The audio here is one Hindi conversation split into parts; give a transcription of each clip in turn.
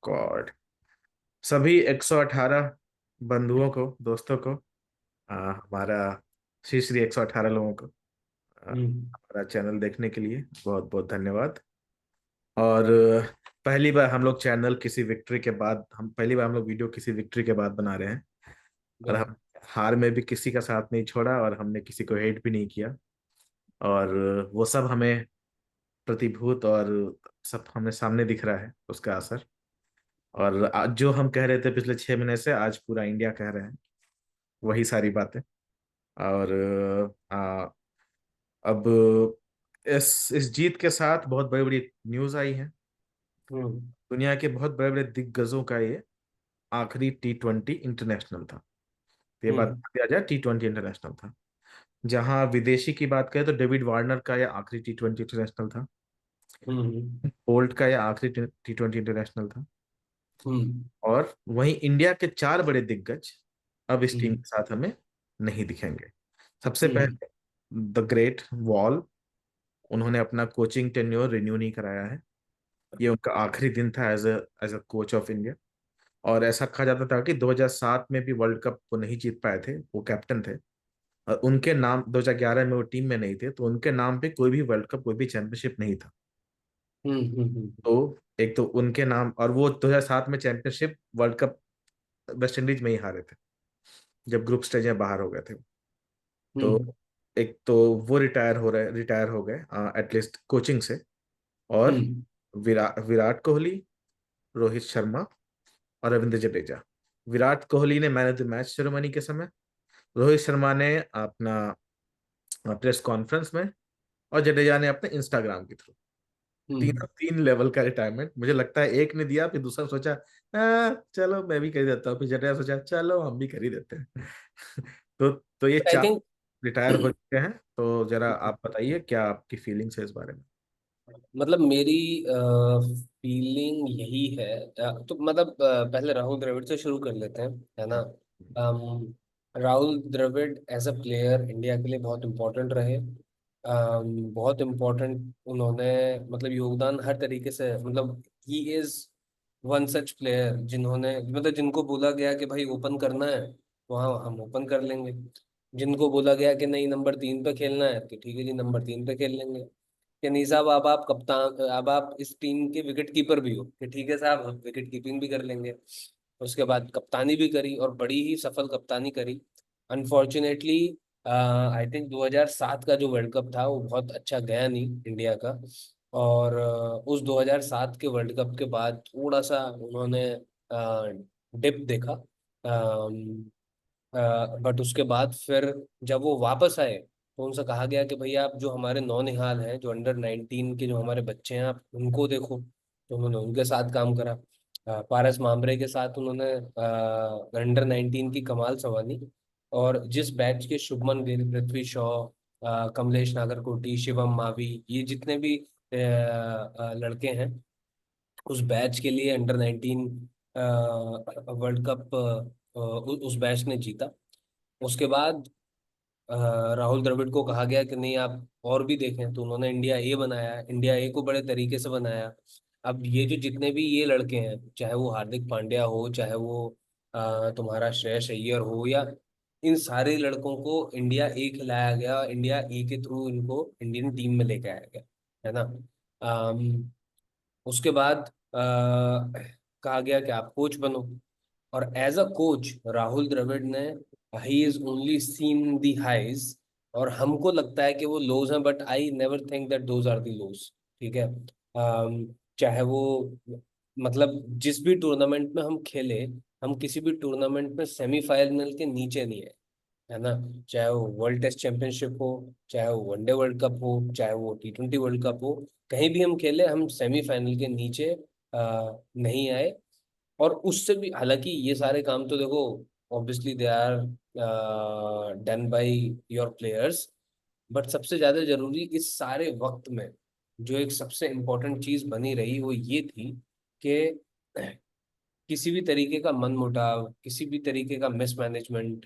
गॉड। सभी 118 बंधुओं को, दोस्तों को, हमारा श्री श्री 118 लोगों को हम्म। हमारा चैनल देखने के लिए बहुत बहुत धन्यवाद। और पहली बार हम लोग चैनल किसी विक्ट्री के बाद, हम पहली बार हम लोग वीडियो किसी विक्ट्री के बाद बना रहे हैं। और हम बिल्कुल। हार में भी किसी का साथ नहीं छोड़ा और हमने किसी को हेट भी नहीं किया। और वो सब हमें प्रतिभूत और सब हमें सामने दिख रहा है उसका असर। और आज जो हम कह रहे थे पिछले 6 महीने से, आज पूरा इंडिया कह रहे हैं वही सारी बातें। और अब इस जीत के साथ बहुत बड़ी बड़ी न्यूज आई है। हम्म। दुनिया के बहुत बड़े बड़े दिग्गजों का ये आखिरी T20 इंटरनेशनल था। तो ये बात हम्म। दिया जाए, T20 इंटरनेशनल था। जहां विदेशी की बात करें तो डेविड वार्नर का यह आखिरी T20 इंटरनेशनल था। हम्म। बोल्ट का यह आखिरी T20 इंटरनेशनल था। हम्म। और वहीं इंडिया के 4 बड़े दिग्गज अब इस टीम हम्म। के साथ हमें नहीं दिखेंगे। सबसे हम्म। पहले द ग्रेट वॉल, उन्होंने अपना कोचिंग टेन्योर रिन्यू नहीं कराया है। ये उनका आखिरी दिन था as a coach of India. और ऐसा कहा जाता था कि 2007 में भी वर्ल्ड कप वो नहीं जीत पाए थे, वो कैप्टन थे। और उनके नाम 2011 में वो टीम में नहीं थे, तो उनके नाम पे कोई भी वर्ल्ड कप, कोई भी चैंपियनशिप नहीं था। हम्म। हम्म। तो एक तो उनके नाम, और वो 2007 में championship world cup West Indies में ही हारे थे जब ग्रुप स्टेज में बाहर हो गए थे। तो हम्म। एक तो वो रिटायर हो गए एटलीस्ट कोचिंग से। और हम्म। विराट कोहली, रोहित शर्मा और रविंद्र जडेजा। विराट कोहली ने man of the match ceremony के समय, रोहित शर्मा ने अपना प्रेस कॉन्फ्रेंस में, और जडेजा ने अपने इंस्टाग्राम के थ्रू। तीन हम्म। तीन लेवल का रिटायरमेंट मुझे लगता है। एक ने दिया, फिर दूसरा सोचा चलो मैं भी कर ही देता हूँ, फिर जडेजा सोचा चलो हम भी कर ही देते हैं। तो ये आई 4 थिंक रिटायर हो चुके हैं। तो जरा आप बताइए क्या आपकी फीलिंग्स है इस बारे में। मतलब मेरी फीलिंग यही है। तो मतलब पहले राहुल द्रविड़ से शुरू कर लेते हैं, है ना। Rahul Dravid as a player India के लिए बहुत इम्पोर्टेंट रहे। बहुत इम्पोर्टेंट उन्होंने मतलब योगदान हर तरीके से, मतलब ही इज वन सच प्लेयर जिन्होंने मतलब जिनको बोला गया कि भाई ओपन करना है, वहाँ हम ओपन कर लेंगे। जिनको बोला गया कि नहीं नंबर 3 पे खेलना है, तो ठीक है जी नंबर 3 पे खेल लेंगे। कि नहीं साहब अब आप कप्तान, अब आप इस टीम के विकेट कीपर भी हो, कि ठीक है साहब हम विकेट कीपिंग भी कर लेंगे। उसके बाद कप्तानी भी करी और बड़ी ही सफल कप्तानी करी। अनफॉर्चुनेटली आई थिंक 2007 का जो वर्ल्ड कप था वो बहुत अच्छा गया नहीं इंडिया का। और उस 2007 के वर्ल्ड कप के बाद थोड़ा सा उन्होंने डिप देखा। बट उसके बाद फिर जब वो वापस आए तो उनसे कहा गया कि भैया आप जो हमारे नौनिहाल हैं, जो अंडर 19 के जो हमारे बच्चे हैं, आप उनको देखो। तो उन्होंने उनके साथ काम करा। पारस मामरे के साथ उन्होंने अंडर 19 की कमाल संभाली। और जिस बैच के शुभमन गिल, पृथ्वी शॉ, कमलेश नागरकोटी, शिवम मावी, ये जितने भी लड़के हैं, उस बैच के लिए अंडर 19 वर्ल्ड कप उस बैच ने जीता। उसके बाद अ, राहुल द्रविड़ को कहा गया कि नहीं आप और भी देखें, तो उन्होंने इंडिया ए बनाया, इंडिया ए को बड़े तरीके से बनाया। अब ये जो जितने भी ये लड़के हैं, चाहे वो हार्दिक पांड्या हो, चाहे वो तुम्हारा श्रेयस अय्यर हो, या इन सारे लड़कों को इंडिया ए खिलाया गया, इंडिया ए के थ्रू इनको इंडियन टीम में लेके आया गया, है ना। उसके बाद कहा गया कि आप कोच बनो। और as a coach Rahul Dravid ने, he is only seen the highs, और हमको लगता है कि वो लोज हैं, but I never think that those are the lows. ठीक है। चाहे वो मतलब जिस भी टूर्नामेंट में हम खेले, हम किसी भी टूर्नामेंट में सेमीफाइनल के नीचे नहीं है, है ना। चाहे वो वर्ल्ड टेस्ट चैंपियनशिप हो, चाहे वो वनडे वर्ल्ड कप हो, चाहे वो T20 वर्ल्ड कप हो, कहीं भी हम खेले हम सेमीफाइनल के नीचे नहीं आए। और उससे भी, हालांकि ये सारे काम तो देखो obviously they are done by your players, but सबसे ज्यादा जरूरी इस सारे वक्त में जो एक सबसे इम्पोर्टेंट चीज बनी रही वो ये थी कि किसी भी तरीके का मनमुटाव, किसी भी तरीके का मिसमैनेजमेंट,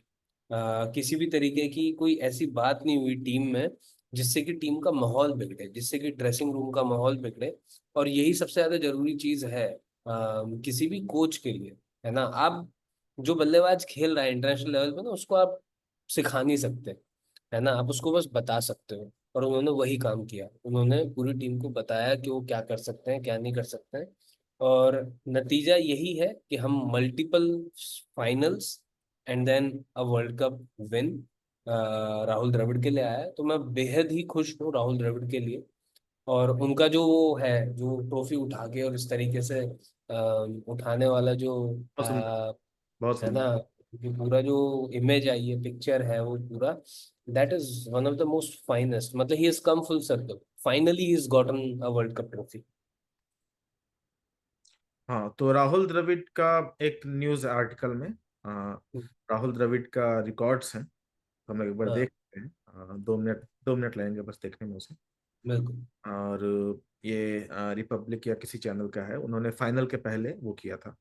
किसी भी तरीके की कोई ऐसी बात नहीं हुई टीम में जिससे कि टीम का माहौल बिगड़े, जिससे कि ड्रेसिंग रूम का माहौल बिगड़े। और यही सबसे ज्यादा जरूरी चीज है किसी भी कोच के लिए, है ना, आप जो बल्लेबाज खेल रहा है इंटरनेशनल लेवल पे ना, उसको आप सिखा नहीं सकते, है ना, आप उसको बस बता सकते हो। और उन्होंने वही काम किया, उन्होंने पूरी टीम को बताया कि वो क्या कर सकते हैं क्या नहीं कर सकते हैं। और नतीजा यही है कि हम multiple finals and then a world cup win Rahul Dravid के लिए आया है। तो मैं बेहद ही खुश हूँ राहुल द्रविड़ के लिए। और उनका जो वो है, जो ट्रॉफी उठा के और इस तरीके से उठाने वाला जो बहुत सुंदर, बहुत है सुंदर। ना, कि पूरा जो इमेज आई है, पिक्चर है वो पूरा, that is one of the most finest. मतलब he has come full circle, finally he has gotten a world cup trophy. हाँ, तो राहुल द्रविड़ का एक न्यूज आर्टिकल में राहुल द्रविड़ का रिकॉर्ड्स हैं, तो हम लोग एक बार हाँ, देख लेते हैं। 2 मिनट लगेंगे बस देखने में उसे। बिल्कुल। और ये रिपब्लिक या किसी चैनल का है, उन्होंने फाइनल के पहले वो किया था,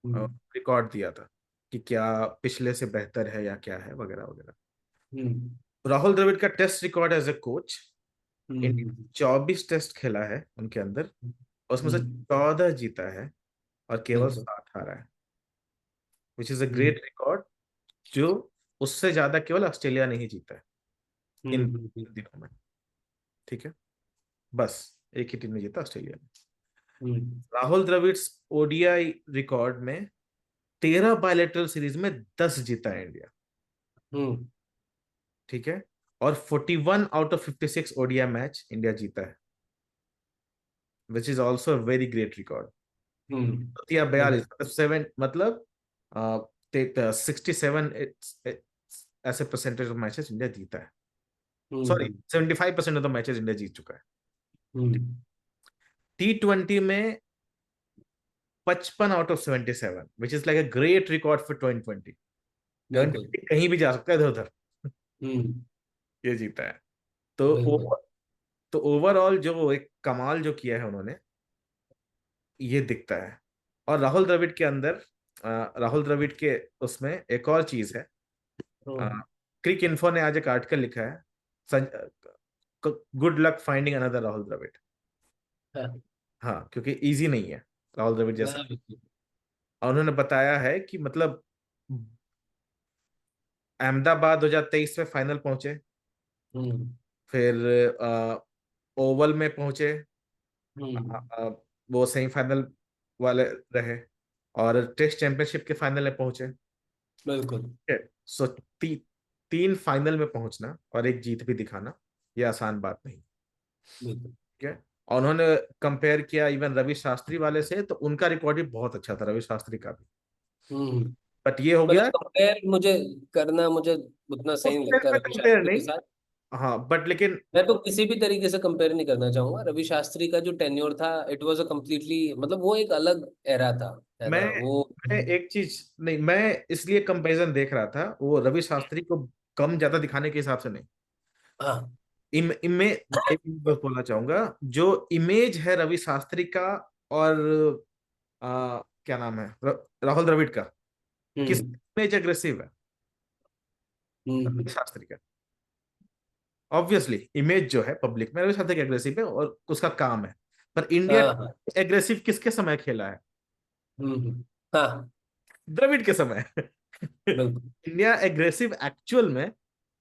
हम्म। रिकॉर्ड दिया था कि क्या पिछले से बेहतर है या क्या है वगैरह वगैरह। हम्म। राहुल द्रविड़ का test record as a coach, India hmm. 24 test खेला है उनके अंदर, उसमें से हम्म। 14 जीता है और केवल बिल्कुल। 7 हारा है, which is a hmm. Great record. जो उससे ज्यादा केवल ऑस्ट्रेलिया नहीं जीता है इन हम्म। दिनों में। ठीक है, बस एक ही टीम ने जीता, ऑस्ट्रेलिया ने। हम्म। राहुल द्रविड़ ओडीआई रिकॉर्ड में 13 बायलेटरल सीरीज में 10 जीता है इंडिया। हम्म। ठीक है, और 41 out of 56 ODI match India जीता है, which is also very great record. Hmm. या बिल्कुल। 42 मतलब 7 मतलब 67 ऐसे परसेंटेज ऑफ मैचेस इंडिया जीता है। Sorry, hmm. 75% of the matches India जीत चुका है। हम्म। T20 में 55 out of 77, which is like a great record for 2020। बिल्कुल। 2020 कहीं भी जा सकता है इधर उधर, हम्म। ये जीता है। तो बिल्कुल। तो ओवरऑल जो एक कमाल जो किया है उन्होंने, ये दिखता है। और राहुल द्रविड़ के अंदर, राहुल द्रविड़ के उसमें एक और चीज है। हम्म। क्रिक इन्फो ने आज एक आर्टिकल लिखा है, good luck finding another Rahul Dravid. हाँ। हाँ, क्योंकि इजी नहीं है राहुल द्रविड़ जैसा। हाँ, बिल्कुल। और उन्होंने बताया है कि मतलब अहमदाबाद 2023 में फाइनल पहुंचे, हम्म। फिर ओवल में पहुंचे, हम्म। वो सेमीफाइनल वाले रहे, और टेस्ट चैंपियनशिप के फाइनल में पहुंचे। बिल्कुल। ठीक है, सो 3 फाइनल में पहुंचना और एक जीत भी दिखाना, ये आसान बात नहीं। बिल्कुल। ठीक है, और उन्होंने कंपेयर किया इवन रवि शास्त्री वाले से, तो उनका रिकॉर्ड भी बहुत अच्छा था, रवि शास्त्री का भी। हम्म। बट ये हो मतलब गया, कंपेयर मुझे करना, मुझे उतना सही नहीं लगता रवि कंपेयर शास्त्री के नहीं। साथ। हाँ, बट लेकिन मैं तो किसी भी तरीके से कंपेयर नहीं करना चाहूंगा। रवि शास्त्री का जो टेन्योर था, इट वाज अ कम्प्लीटली, मतलब वो एक अलग एरा था, है मैं ना वो। मैं एक चीज नहीं, मैं इसलिए कंपैरिजन देख रहा था, वो रवि शास्त्री को कम ज्यादा दिखाने के हिसाब से नहीं। हाँ। इमे एक चीज बस बोलना चाहूंगा, जो इमेज है रवि शास्त्री का और क्या नाम है, राहुल द्रविड़ का, किस हम्म। इमेज एग्रेसिव है? हम्म। रवि शास्त्री का। ऑब्वियसली इमेज जो है पब्लिक में, रवि शास्त्री का एग्रेसिव है और उसका काम है। पर इंडिया हाँ। हाँ। एग्रेसिव किसके समय खेला है? हाँ। द्रविड़ के समय। बिल्कुल। इंडिया एग्रेसिव एक्चुअल में,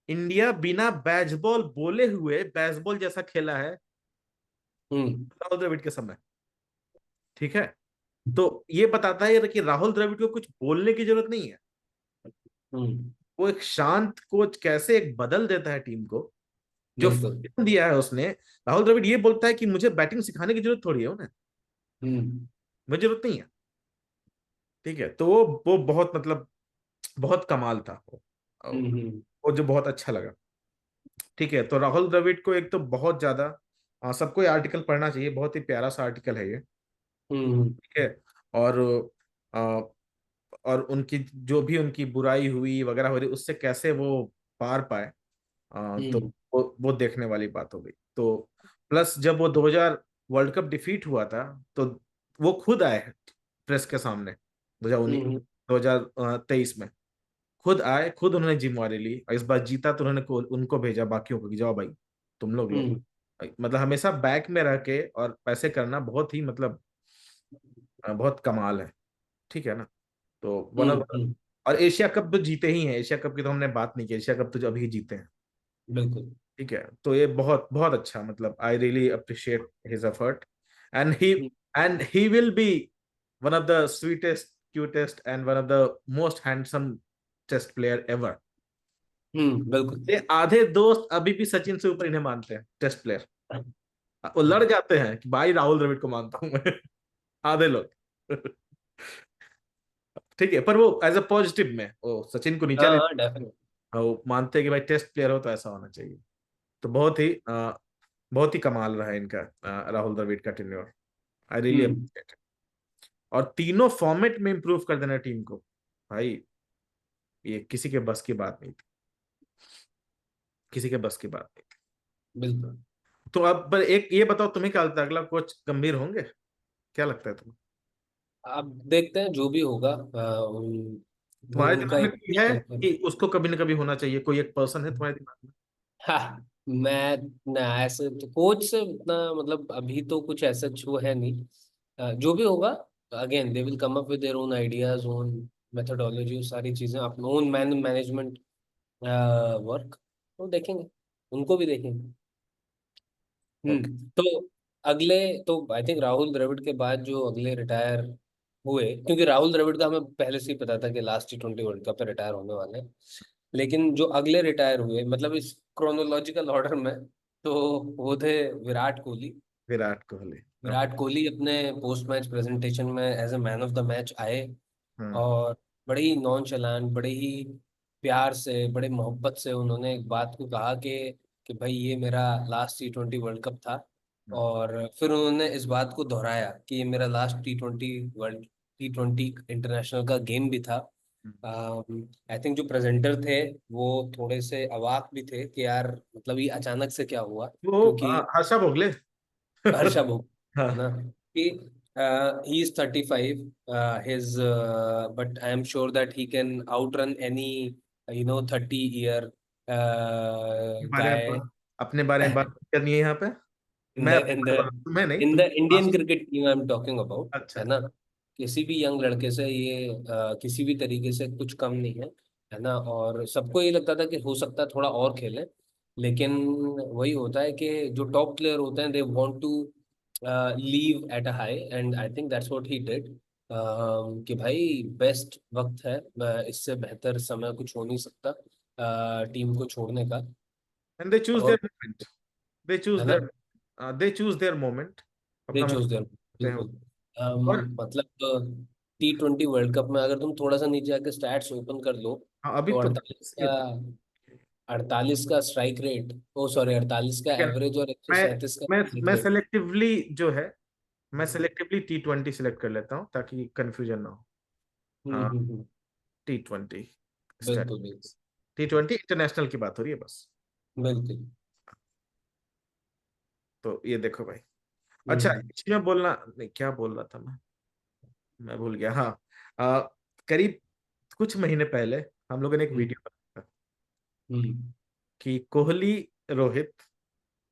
इंडिया बिना बैजबॉल बोले हुए बैसबॉल जैसा खेला है हम्म। राहुल द्रविड़ के समय। ठीक है, तो ये बताता है कि राहुल द्रविड़ को कुछ बोलने की जरूरत नहीं है। हम्म। वो एक शांत कोच कैसे एक बदल देता है टीम को, जो बिल्कुल। freedom दिया है उसने। राहुल द्रविड़ ये बोलता है कि मुझे बैटिंग सिखाने की जरूरत थोड़ी है उन्हें, हम्म। मुझे जरूरत नहीं है। ठीक है, तो वो बहुत मतलब बहुत कमाल था हम्म। वो जो बहुत अच्छा लगा। ठीक है, तो राहुल द्रविड़ को एक तो बहुत ज्यादा सबको ये आर्टिकल पढ़ना चाहिए, बहुत ही प्यारा सा आर्टिकल है ये। हम्म। ठीक है, और अ, और उनकी जो भी उनकी बुराई हुई वगैरह हो रही, उससे कैसे वो पार पाए, तो हम्म। वो देखने वाली बात हो गई। तो प्लस जब वो 2000 वर्ल्ड कप डिफीट हुआ था, तो वो खुद आए प्रेस के सामने, 2019 हम्म। 2023 में खुद आए, खुद उन्होंने जिम्मेवारी ली, और इस बार जीता तो उन्होंने उनको भेजा बाकियों को कि जाओ भाई तुम लोग लो। हम्म। मतलब हमेशा बैक में रह के और पैसे करना बहुत ही मतलब बहुत कमाल है, ठीक है ना। तो वन हम्म। ऑफ, और एशिया कप तो जीते ही हैं, एशिया कप की तो हमने बात नहीं की, एशिया कप तो जो अभी जीते हैं, बिल्कुल। ठीक है। तो ये बहुत बहुत अच्छा, मतलब I really appreciate his effort, and he will be one of the sweetest, cutest and one of the most handsome test player ever. बिल्कुल। ये आधे दोस्त अभी भी सचिन से ऊपर इन्हें मानते हैं टेस्ट प्लेयर, वो लड़ जाते हैं कि भाई राहुल द्रविड़ को मानता हूं मैं आधे लोग ठीक है, पर वो एज अ पॉजिटिव में वो सचिन को नीचा हाँ नहीं, हाँ डेफिनेट। वो मानते हैं कि भाई टेस्ट प्लेयर हो तो ऐसा होना चाहिए। तो बहुत ही कमाल रहा है इनका, राहुल द्रविड़ का tenure, I really hmm. Appreciate. और तीनों फॉर्मेट में इंप्रूव कर देना टीम को, भाई ये किसी के बस की बात नहीं थी, किसी के बस की बात नहीं थी। बिल्कुल। तो अब पर एक ये बताओ, तुम्हें क्या लगता है अगला कोच गंभीर होंगे, क्या लगता है तुम्हें? अब देखते हैं जो भी होगा। वो तुम्हारे उनका दिमाग में एक कोई है कि उसको कभी ना कभी होना चाहिए, कोई एक पर्सन है तुम्हारे दिमाग में? हाँ, मैं ना ऐसे तो कोच से उतना मतलब अभी तो कुछ ऐसा वो है नहीं। जो भी होगा, again they will come up with their own ideas, own methodology, सारी चीजें अपना ओन मैनेजमेंट वर्क। तो देखेंगे, उनको भी देखेंगे। ओके। तो अगले, तो आई थिंक राहुल द्रविड़ के बाद जो अगले रिटायर हुए, क्योंकि राहुल द्रविड़ का हमें पहले से ही पता था कि लास्ट T20 वर्ल्ड कप पे रिटायर होने वाले हैं। लेकिन जो अगले रिटायर हुए, मतलब इस क्रोनोलॉजिकल ऑर्डर में, तो वो थे विराट कोहली। विराट कोहली, ओके। विराट कोहली अपने पोस्ट मैच प्रेजेंटेशन में as a man of the match आए, हम्म। और बड़े ही नॉनचलांट, बड़े ही प्यार से, बड़े मोहब्बत से उन्होंने एक बात को कहा कि भाई ये मेरा लास्ट T20 वर्ल्ड कप था। हम्म। और फिर उन्होंने इस बात को दोहराया कि ये मेरा लास्ट T20 इंटरनेशनल का गेम भी था। हम्म। आई थिंक जो प्रेजेंटर थे वो थोड़े से अवाक भी थे कि यार मतलब ये अचानक से क्या हुआ, वो क्योंकि हर्षा भोगले हर्षा भोग, है हाँ, ना, कि he is 35, his but I am sure that he can outrun any 30-year बारे में guy अपने बारे में बात करनी है यहाँ पे, in मैं the अपने in बारे the में तुम्हें नहीं, in तुम the Indian आंसू। cricket team I'm talking about, अच्छा। है ना। किसी भी यंग लड़के से ये किसी भी तरीके से कुछ कम नहीं है ना। और सबको ये लगता था कि हो सकता है थोड़ा और खेलें, लेकिन वही होता है कि जो टॉप प्लेयर होते हैं they want to leave at a high, and I think that's what he did. कि भाई बेस्ट वक्त है, इससे बेहतर समय कुछ हो नहीं सकता टीम को छोड़ने का। एंड दे चूज और देयर मोमेंट, दे चूज है ना, there they choose their moment, they अपना चूज मोमेंट देयर, हैं बिल्कुल। वो। और मतलब T20 वर्ल्ड कप में अगर तुम थोड़ा सा नीचे आके स्टैट्स ओपन कर लो, हाँ, अभी तो तो 48 का 48 का स्ट्राइक रेट, ओ सॉरी 48 का एवरेज और एक सौ मैं सैंतीस का मैं स्ट्राइक मैं रेट। सेलेक्टिवली जो है, मैं सेलेक्टिवली T20 सिलेक्ट कर लेता हूँ ताकि कंफ्यूजन ना हो। हाँ, हम्म। T20 स्टैट, बिल्कुल बिल्कुल। T20 इंटरनेशनल की बात हो रही है बस। बिल्कुल। तो ये देखो भाई, अच्छा हम्म। इसमें बोलना नहीं, क्या बोल रहा था मैं भूल गया। हाँ, आ, करीब कुछ महीने पहले हम लोगों ने एक हम्म। वीडियो बनाया था हम्म। कि कोहली, रोहित,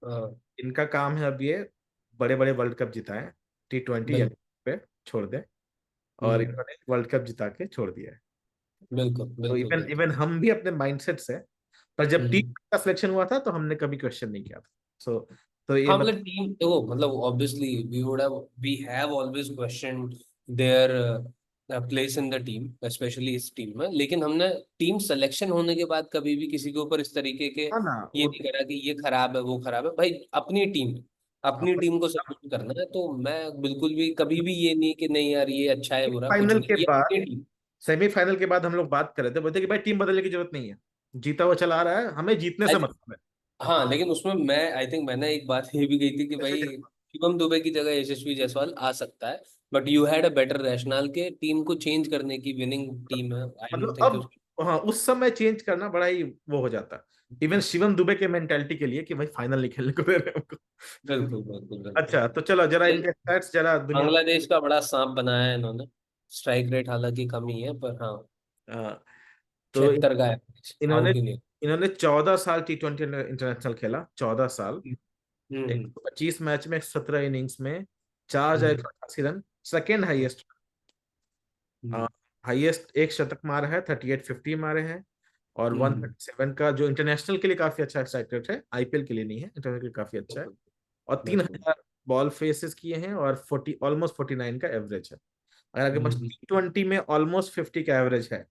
हाँ, इनका काम है अब ये बड़े बड़े वर्ल्ड कप जिताएं, T20 या बिल्कुल। पे छोड़ दें, और हम्म। इन्होंने वर्ल्ड कप जिता के छोड़ दिया है। बिल्कुल तो बिल्कुल इवन बिल्कुल। इवन हम भी अपने माइंडसेट से, पर जब टीम हम्म। का सिलेक्शन हुआ था तो हमने कभी क्वेश्चन नहीं किया था। सो तो ये हाँ मतलब टीम देखो, मतलब obviously we have always questioned their place in the team, specially इस टीम में, लेकिन हमने टीम सिलेक्शन होने के बाद कभी भी किसी के ऊपर इस तरीके के हाँ ना ये वो नहीं करा कि ये खराब है वो खराब है। भाई अपनी टीम को सपोर्ट करना है, तो मैं बिल्कुल भी कभी भी ये नहीं कि नहीं यार ये अच्छा है बुरा, कुछ फाइनल नहीं, के ये बाद, अपनी टीम। सेमीफाइनल के बाद हम लोग बात कर रहे थे, बोलते कि भाई टीम बदलने की जरूरत नहीं है, जीता हुआ चला आ रहा है, हमें जीतने से मतलब है। हाँ लेकिन उसमें मैं आई थिंक मैंने एक बात ये भी कही थी कि ऐसे भाई जज्बा। शिवम दुबे की जगह यशस्वी जायसवाल आ सकता है, but you had a better rational के टीम को चेंज करने की, विनिंग टीम है, आई डोंट मतलब थिंक अब, हाँ उस समय चेंज करना बड़ा ही वो हो जाता, इवन शिवम दुबे के मेंटेलिटी के लिए कि भाई फाइनल नहीं खेलने को दे रहे हैं हमको। बिल्कुल बिल्कुल बिल्कुल। अच्छा तो चलो जरा ले- इनके स्टैट्स जरा दुनिया बांग्लादेश का बड़ा सांप बनाया है इन्होंने। स्ट्राइक रेट हालांकि कम ही है, पर हाँ में। तो 76 का है, इन्होंने आउट ही नहीं। इन्होंने 14 साल T20 इंटरनेशनल खेला, 14 साल, हम्म। 125 मैच में 17 इनिंग्स में 4,188 रन, सेकेंड हाईएस्ट। हम्म, हाईएस्ट एक शतक मारा है, 38-50 मारे हैं। और हम्म, 137 का, जो इंटरनेशनल के लिए काफी अच्छा स्ट्राइक रेट है, आईपीएल के लिए नहीं है, इंटरनेशनल के लिए काफी अच्छा है। बिल्कुल, और तीन बिल्कुल। हजार बॉल फेसेस किए हैं, और 40 ऑलमोस्ट 49 का एवरेज है। अगर आपके पास हम्म, T20 में ऑलमोस्ट 50 का एवरेज है,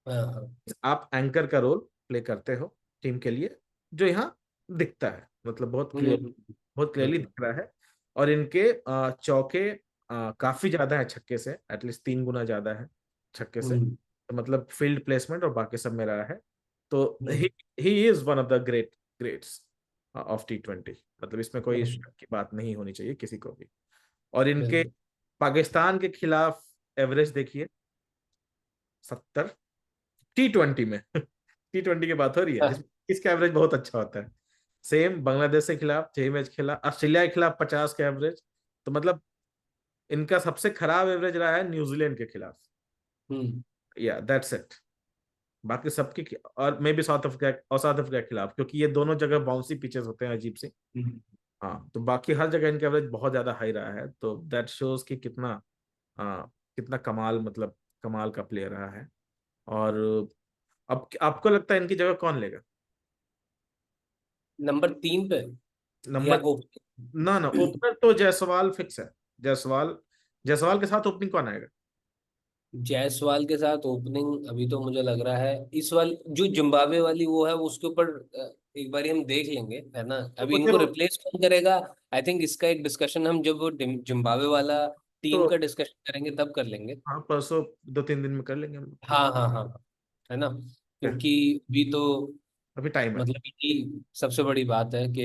हाँ, हाँ। आप एंकर का रोल प्ले करते हो टीम के लिए, जो यहाँ दिखता है, मतलब हम्म, बहुत क्लियरली बिल्कुल। दिख रहा है। और इनके चौके काफी ज्यादा है छक्के से, एटलीस्ट 3 गुना ज्यादा है छक्के से। हम्म, तो मतलब फील्ड प्लेसमेंट और बाकी सब में रहा है। तो hmm, he is one of the greats of T20। मतलब इसमें कोई हम्म, शक की बात नहीं होनी चाहिए किसी को भी। और इनके बिल्कुल। पाकिस्तान के खिलाफ एवरेज देखिए, 70 T20 में। T20 की बात हो रही है हाँ, जिसमें इसका एवरेज बहुत अच्छा होता है। सेम बांग्लादेश के खिलाफ 6 मैच खेला, ऑस्ट्रेलिया के खिलाफ 50 का एवरेज। तो मतलब इनका सबसे खराब एवरेज रहा है न्यूजीलैंड के खिलाफ। हम्म, या दैट्स इट। बाकी सबके और मे भी साउथ अफ्रीका के खिलाफ, क्योंकि ये दोनों जगह बाउंसी पिचेस होते हैं अजीब सी। हम्म। हाँ, तो बाकी हर जगह इनका एवरेज बहुत ज्यादा हाई रहा है, तो दैट शोज कि कितना कितना कमाल, मतलब कमाल का प्लेयर रहा है। और अब आपको लगता है इनकी जगह कौन लेगा? नंबर 3 पे या नंबर, ओपनिंग? ना ना, ओपनर तो जायसवाल फिक्स है। जायसवाल, जायसवाल के साथ ओपनिंग कौन आएगा? जायसवाल के साथ ओपनिंग अभी तो मुझे लग रहा है इस वाली जो जिम्बाब्वे वाली वो है उसके ऊपर एक बार हम देख लेंगे, है ना? तो अभी उधर इनको रिप्लेस कौन करेगा? आई थिंक इसका एक डिस्कशन हम जब वो जिम्बाब्वे वाला तो टीम का डिस्कशन करेंगे तब कर लेंगे। हाँ, परसों 2-3 दिन में कर लेंगे हम लोग। हाँ, हाँ, हाँ, है ना? क्या, क्योंकि अभी तो अभी टाइम है। मतलब कि सबसे बड़ी बात है कि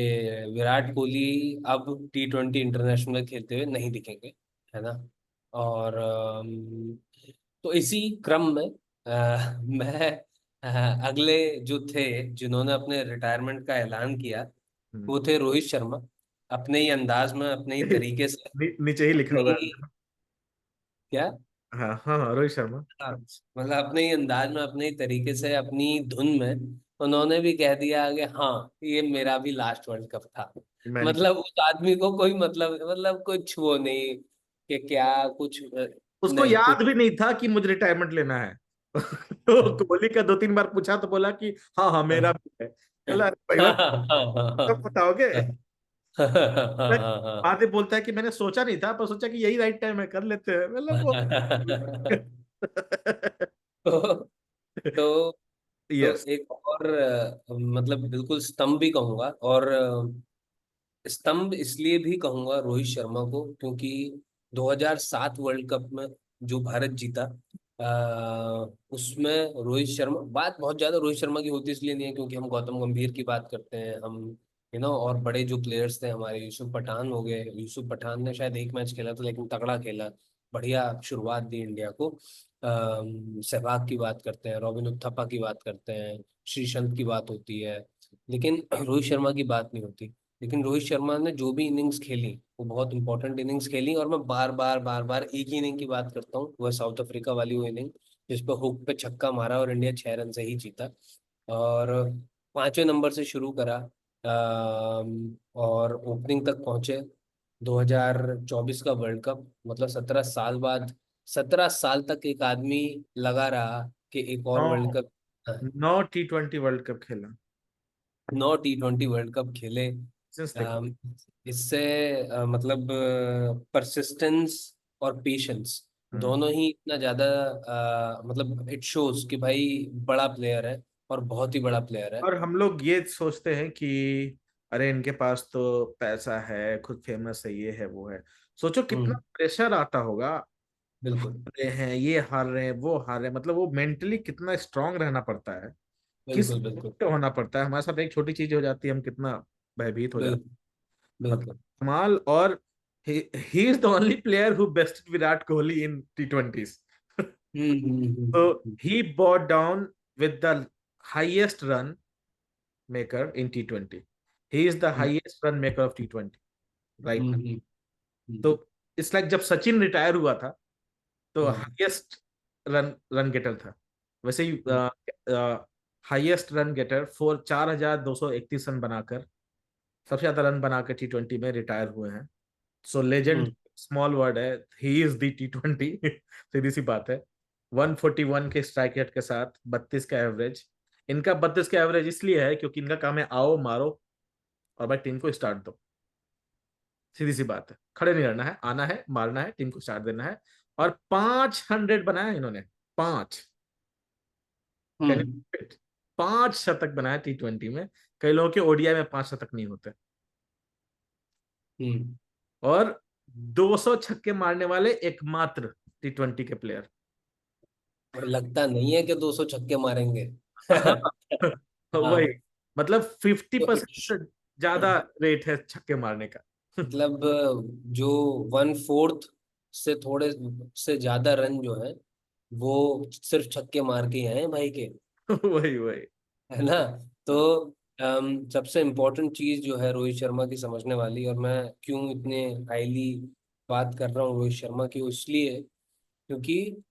विराट कोहली अब T20 इंटरनेशनल में खेलते हुए नहीं दिखेंगे, है ना? और तो इसी क्रम में मैं अगले जो थे जिन्होंने अपने रिटायरमेंट का ऐलान किया हम्म। वो थे रोहित शर्मा। अपने ही अंदाज में, अपने ही तरीके से, नीचे ही लिखा अपने हुआ ही है। क्या, हाँ हाँ हाँ, रोहित शर्मा। हाँ, मतलब अपने ही अंदाज में, अपने ही तरीके से, अपनी धुन में उन्होंने भी कह दिया कि हाँ ये मेरा भी लास्ट वर्ल्ड कप था। मैं नहीं, मतलब उस आदमी को कोई मतलब कुछ वो नहीं कि क्या कुछ उसको नहीं याद कुछ। भी नहीं था कि मुझे रिटायरमेंट लेना है। तो कोहली का 2-3 बार पूछा तो बोला कि हाँ हाँ मेरा भी है। बोला, अरे भाई, कब बताओगे? मैं बाद में बोलता है कि मैंने सोचा नहीं था, पर सोचा कि यही राइट टाइम है, कर लेते हैं, मतलब वो। तो तो तो यस। एक और मतलब बिल्कुल स्तंभ भी कहूंगा, और स्तंभ इसलिए भी कहूंगा रोहित शर्मा को क्योंकि 2007 वर्ल्ड कप में जो भारत जीता, उसमें रोहित शर्मा, बात बहुत ज्यादा रोहित शर्मा की होती इसलिए नहीं है क्योंकि हम गौतम गंभीर की बात करते हैं, हम और बड़े जो प्लेयर्स थे हमारे, यूसुफ पठान हो गए। यूसुफ पठान ने शायद एक मैच खेला था लेकिन तगड़ा खेला, बढ़िया शुरुआत दी इंडिया को। सहवाग की बात करते हैं, रॉबिन उथप्पा की बात करते हैं, श्रीसंत की बात होती है, लेकिन रोहित शर्मा की बात नहीं होती। लेकिन रोहित शर्मा ने जो भी इनिंग्स खेली वो बहुत इंपॉर्टेंट इनिंग्स खेली, और मैं बार बार बार बार एक ही इनिंग की बात करता हूँ, वह साउथ अफ्रीका वाली वो इनिंग जिस पर हुक पे छक्का मारा और इंडिया 6 रन से ही जीता। और 5वें नंबर से शुरू करा, और ओपनिंग तक पहुंचे। 2024 का वर्ल्ड कप, मतलब 17 साल बाद, 17 साल तक एक आदमी लगा रहा कि एक और नौ world cup. 9 T20 world cup खेला 9 T20 वर्ल्ड कप खेले। सिंस तक। अम, इससे मतलब परसिस्टेंस और पेशेंस दोनों ही इतना ज्यादा, मतलब इट शोज कि भाई बड़ा प्लेयर है और बहुत ही बड़ा प्लेयर है। और हम लोग ये सोचते हैं कि अरे इनके पास तो पैसा है, खुद फेमस है, ये है वो है। सोचो कितना हम्म, प्रेशर आता होगा। बिल्कुल, हार रहे हैं, ये हार रहे हैं, वो हार रहे हैं, मतलब वो मेंटली कितना स्ट्रांग रहना पड़ता है, किस बिल्कुल, बिल्कुल, होना पड़ता है। हमारे साथ एक छोटी चीज हो जाती है, हम कितना भयभीत हो जाते बिल्कुल, हैं। मतलब बिल्कुल। कमाल। और he is the only player who best Virat Kohli in T20s। हम्म, तो he bought down with the highest run maker in T20. He is the hmm, highest run maker of T20 right now. हम्म, तो हम्म, इट्स लाइक जब सचिन रिटायर हुआ था तो हम्म, हाईएस्ट रन रन गेटर था। वैसे ही हम्म, हाईएस्ट रन गेटर 4,231 रन बनाकर, सबसे ज्यादा रन बनाकर T20 में रिटायर हुए हैं। सो लेजेंड, स्मॉल वर्ड है, ही इज दी T20 सीधी सी बात है। 141 के स्ट्राइक रेट के साथ 32 का एवरेज। इनका 32 का एवरेज इसलिए है क्योंकि इनका काम है आओ मारो और भाई टीम को स्टार्ट दो। सीधी सी बात है, खड़े नहीं रहना है, आना है, मारना है, टीम को स्टार्ट देना है। और 500 बनाया इन्होंने, पांच। Can hmm. यू, 5 शतक बनाया T20 में। कई लोगों के ओडीआई में 5 शतक नहीं होते। हम्म। और 200 छक्के मारने वाले एकमात्र T20 के प्लेयर। और लगता नहीं है कि 200 छक्के मारेंगे। वही, हाँ। मतलब 50% तो से ज्यादा रेट है छक्के मारने का। मतलब जो 1/4 से थोड़े से ज्यादा रन जो है वो सिर्फ छक्के मार के ही आए हैं भाई के। वही वही। है ना। तो सबसे इम्पोर्टेंट चीज जो है रोहित शर्मा की समझने वाली, और मैं क्यों इतने हाईली बात कर रहा हूँ रोहित शर्मा की, वो इसलिए क्योंकि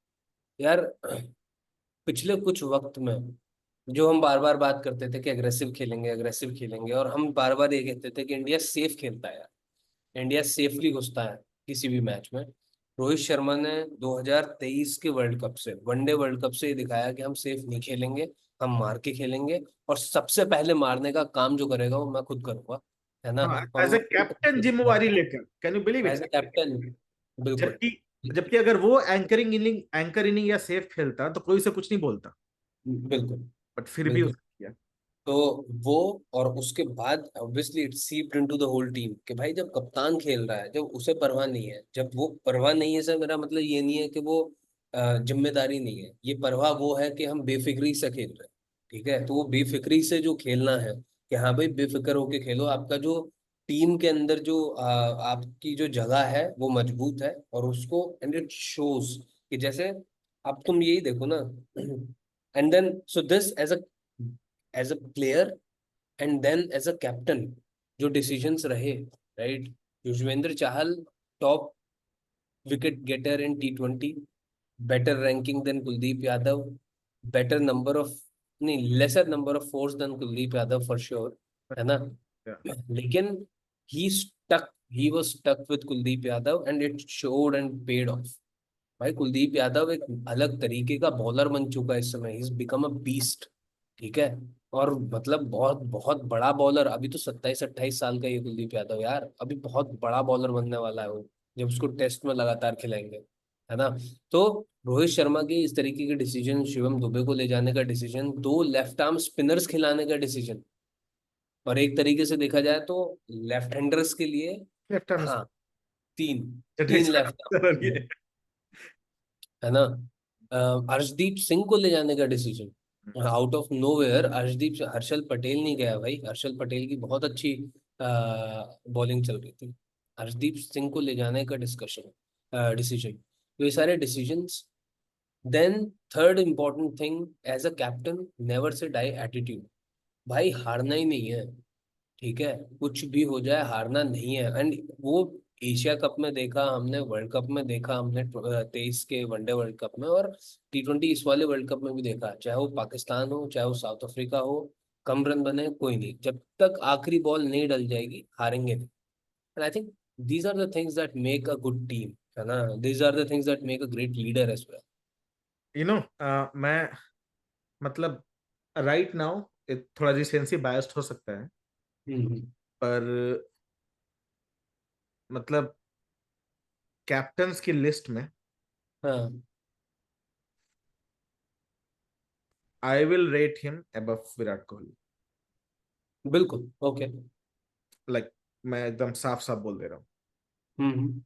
यार पिछले कुछ वक्त में जो हम बार बार बात करते थे कि अग्रेसिव खेलेंगे अग्रेसिव खेलेंगे, और हम बार बार ये कहते थे कि इंडिया सेफ खेलता है यार, इंडिया सेफली घुसता है किसी भी मैच में। रोहित शर्मा ने 2023 के वर्ल्ड कप से, वनडे वर्ल्ड कप से ये दिखाया कि हम सेफ नहीं खेलेंगे, हम मार के खेलेंगे। और सबसे पहले मारने का काम जो करेगा वो मैं खुद करूंगा। है ना। हाँ, और एज ए कैप्टन जिम्मेवारी लेकर, can you believe it. As a captain. बिल्कुल। जबकि जबकि अगर वो एंकर इनिंग या सेफ खेलता तो कोई से कुछ नहीं बोलता। बिल्कुल। बट फिर भी बिल्कुल। उसने किया। तो वो, और उसके बाद obviously it seeped into the whole team कि भाई जब कप्तान खेल रहा है, जब उसे परवाह नहीं है, जब वो परवाह नहीं है सर, मेरा मतलब ये नहीं है कि वो जिम्मेदारी नहीं है, ये परवाह वो है कि हम बेफिक्री से खेल रहे हैं। ठीक है, तो वो बेफिक्री से जो खेलना है कि हाँ भाई बेफिक्र होके खेलो, आपका जो टीम के अंदर जो आपकी जो जगह है वो मजबूत है, और उसको एंड इट शोज कि जैसे अब तुम यही देखो ना। And then so this as a player and then as a captain, जो डिसीजंस रहे, right. Yuzvendra Chahal top wicket getter in T20, better ranking than Kuldeep Yadav, better number of, नहीं lesser number of fours than Kuldeep Yadav for sure. है ना। लेकिन he stuck, he was stuck with Kuldeep Yadav and it showed and paid off. भाई कुलदीप यादव एक अलग तरीके का बॉलर बन चुका है इस समय, इज बिकम अ बीस्ट। ठीक है। और मतलब बहुत बहुत बड़ा बॉलर, अभी तो 27-28 साल का ये कुलदीप यादव यार, अभी बहुत बड़ा बॉलर बनने वाला है वो, जब उसको टेस्ट में लगातार खिलाएंगे। है ना। तो रोहित शर्मा की इस तरीके के डिसीजन, शिवम दुबे को ले जाने का डिसीजन, दो लेफ्ट आर्म स्पिनर्स खिलाने का डिसीजन, और एक तरीके से देखा जाए तो लेफ्ट हैंडर्स के लिए, लेफ्ट आर्म हाँ, तीन, तीन जडेजा लेफ्ट का आर्म। है ना। अर्शदीप सिंह को ले जाने का decision, out of nowhere Arshdeep, Harshal Patel नहीं गया भाई, हर्षल पटेल की बहुत अच्छी बॉलिंग चल रही थी, अर्शदीप सिंह को ले जाने का डिस्कशन डिसीजन। तो ये सारे decisions. Then third important thing, as a captain never say die attitude. भाई हारना ही नहीं है। ठीक है, कुछ भी हो जाए हारना नहीं है। एंड वो एशिया कप में देखा हमने, वर्ल्ड कप में देखा हमने, 23 के वनडे वर्ल्ड कप में, और T20 इस वाले वर्ल्ड कप में भी देखा, चाहे वो पाकिस्तान हो चाहे वो साउथ अफ्रीका हो, कम रन बने कोई नहीं, जब तक आखिरी बॉल नहीं डल जाएगी हारेंगे नहीं। And I think these are the things that make a good team. है ना। These are the things that make a great leader as well. You know, मैं, मतलब राइट नाउ थोड़ा रिसेंसी बायस्ड हो सकता है, हम्म। पर मतलब कैप्टन्स की लिस्ट में हाँ। I will rate him above Virat Kohli. बिल्कुल। ओके। लाइक, मैं एकदम साफ साफ बोल दे रहा हूँ। हम्म।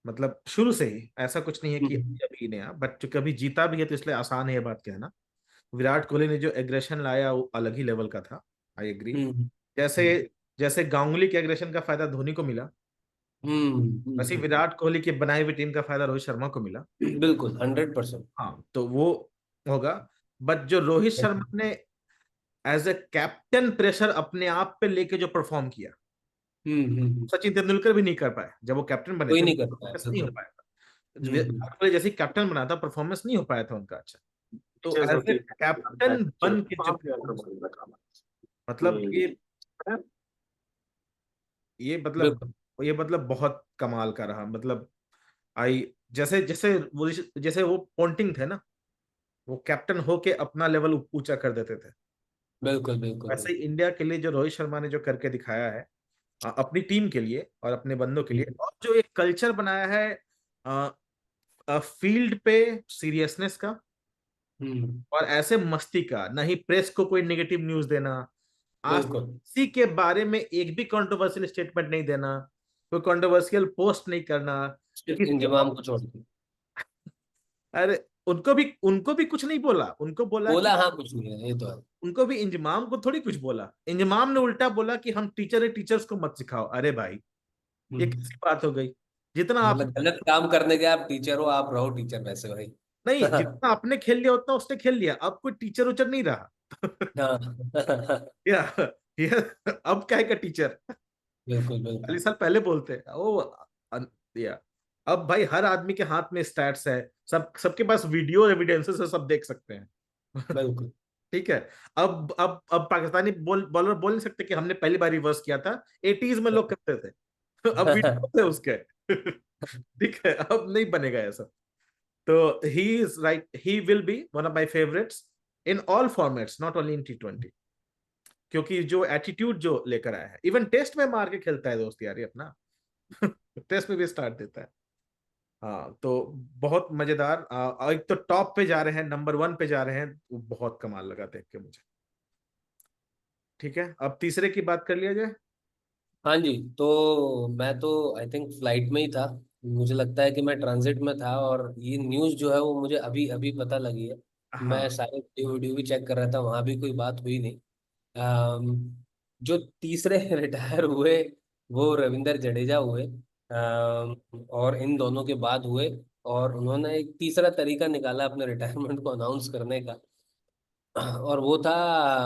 मतलब शुरू से ही ऐसा कुछ नहीं है कि हम्म। अभी अभी नया, बट चूंकि अभी जीता भी है तो इसलिए आसान है ये बात कहना। विराट कोहली ने जो एग्रेशन लाया वो अलग ही लेवल का था। I agree. हम्म। जैसे हम्म। जैसे गांगुली के एग्रेशन का फायदा धोनी को मिला, हम्म। वैसे ही विराट कोहली की बनाई हुई टीम का फायदा रोहित शर्मा को मिला। बिल्कुल 100%। हाँ, तो वो होगा। बट जो रोहित शर्मा ने एज ए कैप्टन प्रेशर अपने आप पे लेके जो परफॉर्म किया, हम्म। सचिन तेंदुलकर भी नहीं कर पाए जब वो कैप्टन बने कोई थे, नहीं करता है परफॉर्मेंस नहीं हो बिल्कुल। पाया था। हम्म। विराट कोहली जैसे कैप्टन बना था, परफॉर्मेंस नहीं हो पाया था उनका अच्छा। तो फीचर्स एज होती ए है कैप्टन पिक्चर बन के जो वहां पे performance कंट्रोल किया, का काम मतलब है। ये मतलब बिल्कुल। ये मतलब बहुत कमाल का रहा। मतलब आई जैसे जैसे जैसे वो पोंटिंग थे ना, वो कैप्टन होके अपना लेवल ऊंचा कर देते थे। बिल्कुल बिल्कुल वैसे ही बिल्कुल। इंडिया के लिए जो रोहित शर्मा ने जो करके दिखाया है, अपनी टीम के लिए और अपने बंदों के लिए, हम्म। और जो एक कल्चर बनाया है फील्ड पे सीरियसनेस का, हम्म। और ऐसे मस्ती का, नहीं प्रेस को कोई नेगेटिव न्यूज देना, आज बिल्कुल। किसी के बारे में एक भी कंट्रोवर्शियल स्टेटमेंट नहीं देना, कोई कंट्रोवर्शियल पोस्ट नहीं करना सिर्फ किसी। इंजमाम को छोड़ के। अरे उनको भी कुछ नहीं बोला, उनको बोला कि, बोला हाँ कुछ नहीं है, ये तो है। उनको भी इंजमाम को थोड़ी कुछ बोला, इंजमाम ने उल्टा बोला कि हम टीचर है, टीचर्स को मत सिखाओ। अरे भाई, ये हम्म। कैसी बात हो गई? जितना आप, मतलब गलत काम करने के आप टीचर हो, आप रहो टीचर वैसे भाई। नहीं, जितना आपने खेल लिया उतना उसने खेल लिया, अब कोई टीचर उचर नहीं रहा। हाँ। या, अब क्या है का टीचर, बिल्कुल 40 बिल्कुल साल पहले बोलते हैं ओ, या, अब भाई हर आदमी के हाथ में स्टैट्स है, सबके पास वीडियो एविडेंसेस है, सब देख सकते हैं। बिल्कुल। ठीक है। अब पाकिस्तानी बॉलर बोल नहीं सकते कि हमने पहली बार रिवर्स किया था, 80s में लोग करते थे। अब वीडियो थे उसके। ठीक है, अब नहीं बनेगा ऐसा। तो he is right, he will be one of my favourites in all formats, not only in T20, क्योंकि जो एटीट्यूड जो लेकर आया है, इवन टेस्ट में मार के खेलता है दोस्त यार ये अपना। टेस्ट में भी स्टार्ट देता है। हाँ तो बहुत मजेदार, और एक तो टॉप पे जा रहे हैं, नंबर 1 पे जा रहे हैं, वो बहुत कमाल लगा देख के मुझे। ठीक है, अब तीसरे की बात कर लिया जाए। हाँ जी। तो मैं तो आई थिंक फ्लाइट में ही था। मुझे लगता है कि मैं ट्रांजिट में था, और ये न्यूज़ जो है वो मुझे अभी अभी पता लगी है। मैं हाँ सारे वीडियो वीडियो भी चेक कर रहा था, वहाँ भी कोई बात हुई नहीं। जो तीसरे रिटायर हुए वो रविंदर जडेजा हुए। और इन दोनों के बाद हुए, और उन्होंने एक तीसरा तरीका निकाला अपने रिटायरमेंट को अनाउंस करने का। और वो था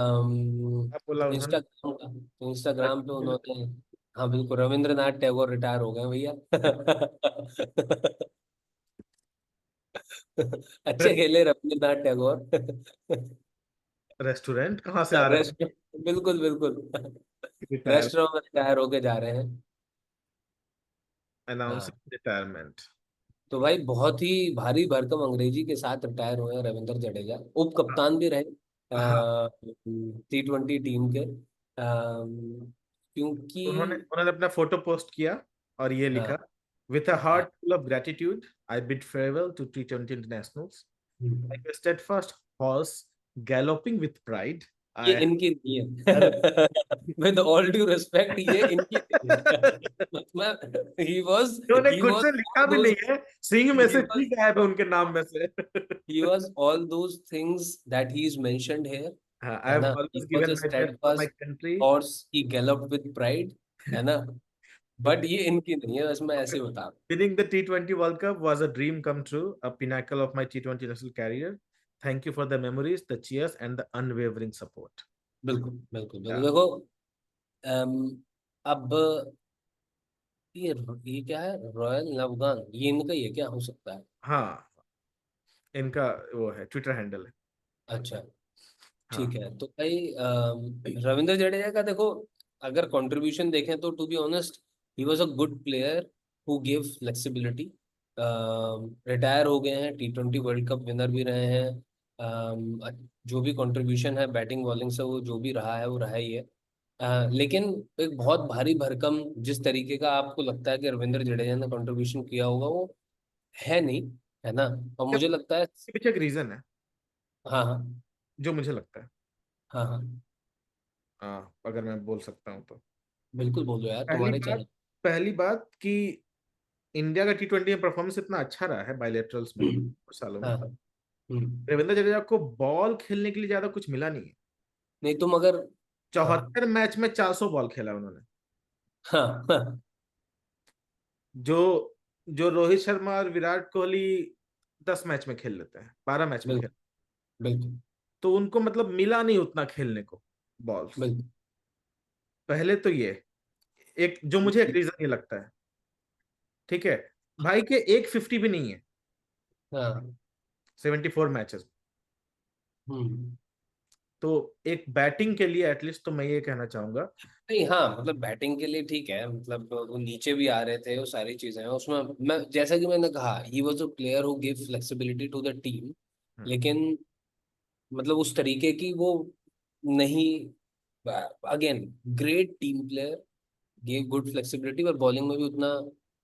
अब बोला उन्होंने। इंस्टाग्राम का। तो इंस्टाग्राम पे उन्होंने, हाँ बिल्कुल, रविंद्रनाथ टैगोर रिटायर हो गए भैया। अच्छे खेले रविंद्रनाथ टैगोर। रेस्टोरेंट कहाँ से आ रहे रेस्टोरेंट, बिल्कुल बिल्कुल। हैं रिटायर, रेस्टोरेंट में रिटायर होके जा रहे हैं। हाँ। Announcing retirement. तो भाई बहुत ही भारी भरकम अंग्रेजी के साथ रिटायर हुए हैं रविंद्र जडेजा। उप कप्तान भी रहे हाँ, T20 टीम के। क्योंकि उन्होंने उन्होंने अपना फोटो पोस्ट किया और ये लिखा, हाँ विथ अ हाँ। Heart full of gratitude I bid farewell to T20 internationals, hmm. Like a steadfast horse galloping with pride ये I इनकी नहीं है। विद ऑल ड्यू रिस्पेक्ट, ये इनकी नहीं है। मतलब ही वाज उन्होंने ही खुद वाज से लिखा भी दोस नहीं है, सिंह में ही से वाज सी गायब है उनके नाम में से। he was all those things that he is mentioned here, आई है हैव ना? He always was given a my best for my steadfast country. horse, he galloped with pride, है ना? बट ये इनकी नहीं है, बस मैं ऐसे ही बता रहा हूँ। Winning the T20 World Cup was a dream come true, a pinnacle of my T20 national career. Thank you for the memories, the cheers, and the unwavering support. बिल्कुल बिल्कुल बिल्कुल। Yeah. देखो, अम, अब ये क्या है, रॉयल नवगान, ये इनका ही है क्या, हो सकता है? हाँ, इनका वो है, ट्विटर हैंडल है। अच्छा। हाँ ठीक है, तो भाई रविंद्र जडेजा का देखो, अगर कंट्रीब्यूशन देखें तो to be honest he was a good player who give flexibility. Retire हो गए हैं, T20 वर्ल्ड कप विनर भी रहे हैं। जो भी कंट्रीब्यूशन है बैटिंग बॉलिंग से, वो जो भी रहा है वो रहा ही है। लेकिन एक बहुत भारी भरकम जिस तरीके का आपको लगता है कि रविंद्र जडेजा ने कंट्रीब्यूशन किया होगा, वो है नहीं, है ना? और मुझे लगता है, इसके पीछे एक रीजन है हाँ हाँ जो मुझे लगता है। हाँ हाँ, हाँ, अगर मैं बोल सकता हूँ तो, बिल्कुल बोलो यार, पहली तुम्हारे बात चैनल। पहली बात कि इंडिया का T20 में परफॉर्मेंस इतना अच्छा रहा है बायलेटरल्स में कुछ सालों में, हाँ हाँ। रविंद्र जडेजा को बॉल खेलने के लिए ज्यादा कुछ मिला नहीं है। नहीं तुम अगर, हाँ 74 मैच में 400 बॉल खेला उन्होंने। हाँ हाँ, जो जो रोहित शर्मा और विराट कोहली 10 मैच में खेल लेते हैं, 12 मैच में खेल, बिल्कुल बिल्कुल तो उनको मतलब मिला नहीं उतना खेलने को बॉल्स। बिल्कुल। पहले तो ये एक, जो मुझे एक रीजन ये लगता है। ठीक है, भाई के एक 50 भी नहीं है हाँ। 74 मैचेस। हम्म। तो एक बैटिंग के लिए एटलीस्ट तो मैं ये कहना चाहूंगा। नहीं, हाँ मतलब बैटिंग के लिए ठीक है, मतलब वो नीचे भी आ रहे थे, वो सारी चीजें हैं उसमें। मैं जैसा कि मैंने कहा, he was a player who give flexibility to the team, hmm. लेकिन मतलब उस तरीके की वो नहीं। Again, great team player, give good flexibility, पर बॉलिंग में भी उतना।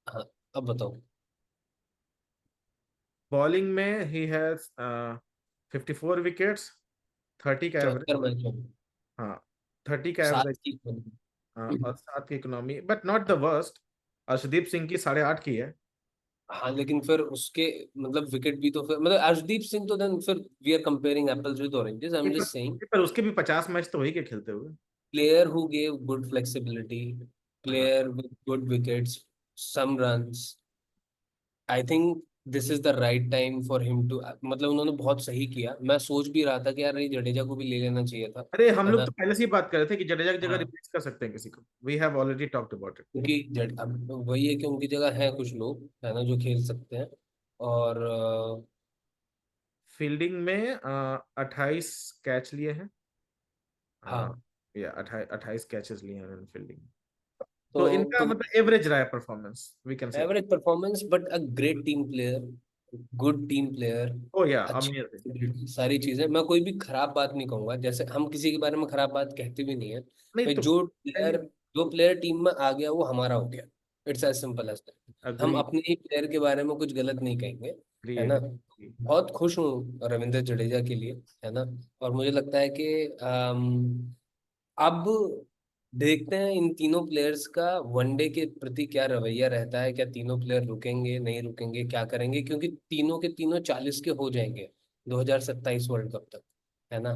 हाँ, अब बताओ। बॉलिंग में ही हैज 54 विकेट्स, 30 का एवरेज। 74 मैचों में हाँ, 30 का सात एवरेज। की। हाँ, और 7 की economy, but not the worst. Arshdeep Singh की 8.5 की है। हाँ लेकिन फिर उसके मतलब विकेट भी तो, फिर मतलब अर्शदीप सिंह तो देन फिर we are comparing apples with oranges, I am just saying. पर उसके भी 50 मैच तो वही के खेलते हुए। Player who gave good flexibility, हाँ, player with good wickets, some runs, I think this is the right time for him to, मतलब उन्होंने बहुत सही किया। मैं सोच भी रहा था कि यार ये जडेजा को भी ले लेना चाहिए था, अरे हम है लोग ना। तो पहले से ही बात कर रहे थे कि जडेजा की जगह हाँ, रिप्लेस कर सकते हैं किसी को। We have already talked about it. क्योंकि अब वही है कि उनकी जगह है कुछ लोग, है ना, जो खेल सकते हैं। और फील्डिंग में 28 कैच लिए हैं। हाँ, हाँ, या 28 कैचेस लिए हैं उन्होंने फील्डिंग में। तो इनका तो मतलब एवरेज रहा है performance, we can say. Average performance but a great team player, good team player, oh yeah amazing. अच्छी सारी चीजें। मैं कोई भी खराब बात नहीं कहूंगा, जैसे हम किसी के बारे में खराब बात कहते भी नहीं है। नहीं भाई तो प्लेयर जो प्लेयर टीम में आ गया वो हमारा हो गया, it's as simple as that. हम अग्री, अपने ही प्लेयर के बारे में कुछ गलत नहीं कहेंगे, अग्री, है ना। अग्री। बहुत खुश हूँ रविंद्र जडेजा के लिए, है ना। और मुझे लगता है कि अब देखते हैं इन तीनों प्लेयर्स का वनडे के प्रति क्या रवैया रहता है, क्या तीनों प्लेयर रुकेंगे नहीं रुकेंगे, क्या करेंगे, क्योंकि तीनों के तीनों 40 के हो जाएंगे 2027 वर्ल्ड कप तक, है ना।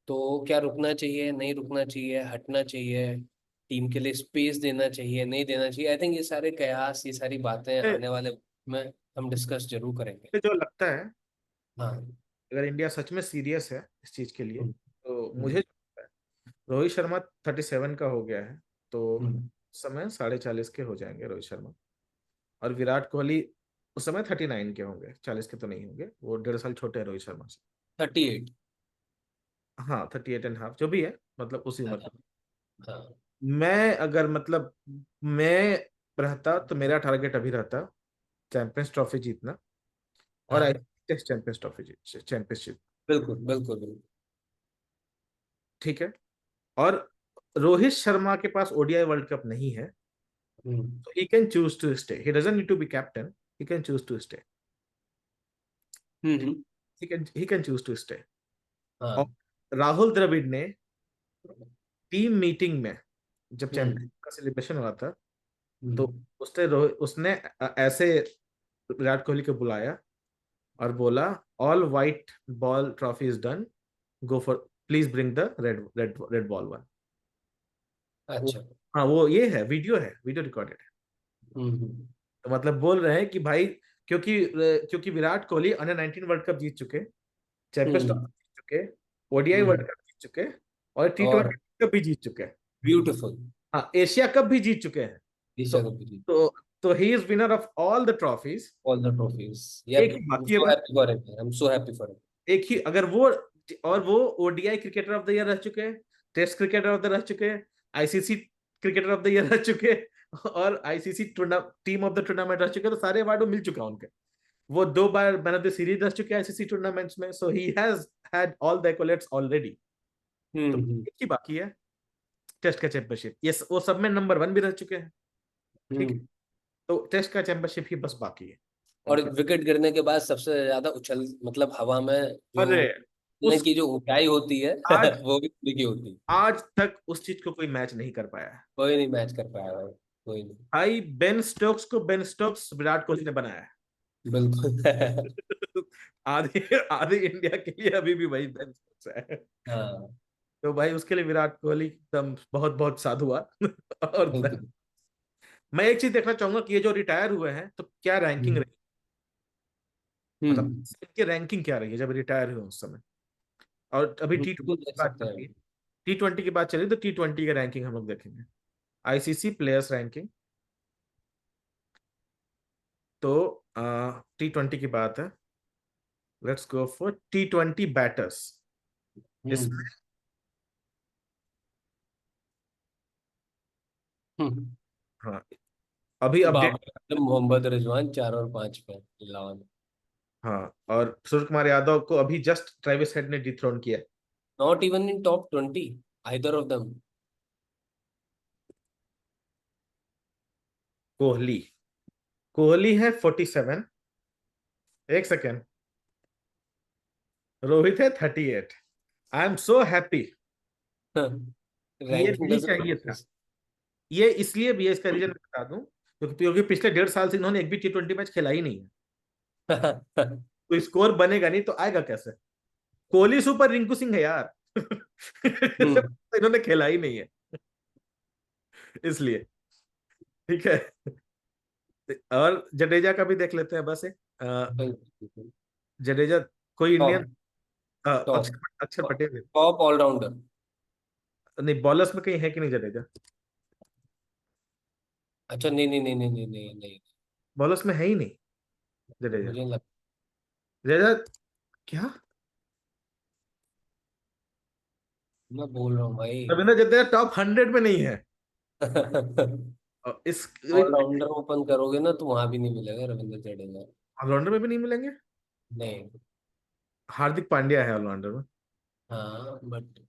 तो क्या रुकना चाहिए, नहीं रुकना चाहिए, हटना चाहिए, टीम के लिए स्पेस देना चाहिए, नहीं देना चाहिए, आई थिंक ये सारे कयास, ये सारी बातें आने वाले में हम डिस्कस जरूर करेंगे। मुझे जो लगता है, हाँ। अगर इंडिया सच में सीरियस है इस चीज के लिए, हम्म, तो मुझे हम्म, जो लगता है, रोहित शर्मा 37 का हो गया है। तो हम्म। उस समय 40.5 के हो जाएंगे रोहित शर्मा। और विराट कोहली उस समय 39 के होंगे, 40 के तो नहीं होंगे, वो 1.5 साल छोटे हैं रोहित शर्मा से। 38। हाँ, 38.5 जो भी है, मतलब उसी हाँ, उम्र का। हाँ, मैं अगर मतलब मैं रहता तो मेरा टारगेट अभी रहता चैंपियंस ट्रॉफी जीतना, और आई हाँ। टेस्ट चैंपियंस ट्रॉफी जीत चैंपियनशिप। बिल्कुल, बिल्कुल, बिल्कुल। ठीक है। और रोहित शर्मा के पास ओडीआई वर्ल्ड कप नहीं है, हम्म, तो he can choose to stay, he doesn't need to be captain, he can choose to stay, hmm. He can choose to stay. और हाँ। राहुल द्रविड़ ने टीम मीटिंग में, जब हम्म, चैंपियन का सेलिब्रेशन हुआ था, तो हम्म। उसने ऐसे विराट कोहली को बुलाया और बोला, all white ball trophy is done, go for, please bring the red red red ball one. वो, अच्छा। हाँ, वो ये है, वीडियो रिकॉर्डेड है। हम्म, तो मतलब बोल रहे हैं कि भाई, क्योंकि Virat Kohli under 19 world cup जीत चुके, चैंपियंस हम्म, ट्रॉफी जीत चुके, ओडीआई वर्ल्ड हम्म। कप जीत चुके, और और T20 कप भी जीत चुके हैं। ब्यूटीफुल। हाँ, एशिया कप भी जीत चुके हैं। सो ईशा कपूर। तो तो he is winner of all the trophies. All the trophies, yup, एक ही आई एम बाकी है सो बस, happy for him, I am so happy for him. एक ही, अगर वो, और वो ODI cricketer of the year रह चुके हैं, टेस्ट क्रिकेटर ऑफ द रह चुके हैं, ICC cricketer of the year रह चुके हैं, और ICC team of the tournament रह चुके हैं, तो सारे अवार्ड मिल चुका है उनके। वो 2 बार मैन ऑफ द सीरीज रह चुके हैं आईसीसी टूर्नामेंट्स में, so he has had all the accolades already. तो हम्म, एक ही बाकी है, टेस्ट का चैंपियनशिप, ये वो सब में नंबर 1 भी रह चुके हैं। ठीक है। हम्म। तो टेस्ट का चैंपियनशिप ही बस बाकी है और उनका। विकेट गिरने के बाद सबसे ज्यादा उछल, मतलब हवा में जो अरे, उछलने उस की जो ऊंचाई होती है आज वो भी उन्हीं की होती है। आज तक उस चीज को कोई मैच नहीं कर पाया है। कोई नहीं मैच कर पाया भाई, कोई नहीं। भाई, बेन स्टोक्स को बेन स्टोक्स विराट कोहली ने बनाया बिल्कुल। है। आधे आधे इंडिया के लिए अभी भी वही बेन स्टोक्स है। हाँ, तो भाई, उसके लिए विराट कोहली एकदम बहुत बहुत साधु और बिल्कुल। मैं एक चीज देखना चाहूंगा कि ये जो रिटायर हुए हैं, तो क्या रैंकिंग हम्म, रही, मतलब हम्म। इनकी रैंकिंग क्या रही है जब रिटायर हुए उस समय। और अभी टी बिल्कुल ट्वेंटी की देख बात सकते चल हैं। रही है, T20 की बात चल रही है, तो T20 की रैंकिंग हम लोग देखेंगे। आईसीसी प्लेयर्स रैंकिंग, तो T20 की बात है, let's go for T20 batters. इसमें हम्म, हाँ, अभी अपडेट। बाबर आजम, मोहम्मद रिजवान 4 और 5 पे इलेवन। हाँ, और सूर्य कुमार यादव को अभी जस्ट ट्रेविस हेड ने डिथ्रोन किया। Not even in top 20 either of them. Kohli, Kohli है 47। एक सेकेंड, रोहित है 38। आई एम सो हैप्पी। ये रैंकिंग नहीं डजंट चाहिए था। मैटर। ये इसलिए भी है, इसका रीजन बता दूं, क्योंकि पिछले 1.5 साल से इन्होंने एक भी T20 मैच खेला ही नहीं है। तो स्कोर बनेगा नहीं तो आएगा कैसे? कोहली सुपर रिंकू सिंह है यार। हम्म। इन्होंने खेला ही नहीं है, इसलिए। ठीक है। और जडेजा का भी देख लेते हैं बस एक। जडेजा, कोई इंडियन? टॉप टॉप अक्षर अक्षर पटेल है। Top allrounder. नहीं, बॉलर्स में कहीं है कि नहीं जडेजा? अच्छा, नहीं नहीं नहीं नहीं नहीं नहीं नहीं। बॉलर्स में है ही नहीं जडेजा। मुझे लग जडेजा क्या? मैं बोल रहा हूँ भाई। रविंद्र जडेजा टॉप 100 में नहीं है। और इस ऑलराउंडर ओपन करोगे ना तो वहां भी नहीं मिलेगा रविंद्र जडेजा। ऑलराउंडर में भी नहीं मिलेंगे। नहीं। हार्दिक पांड्या है ऑलराउंडर में। हाँ बट वो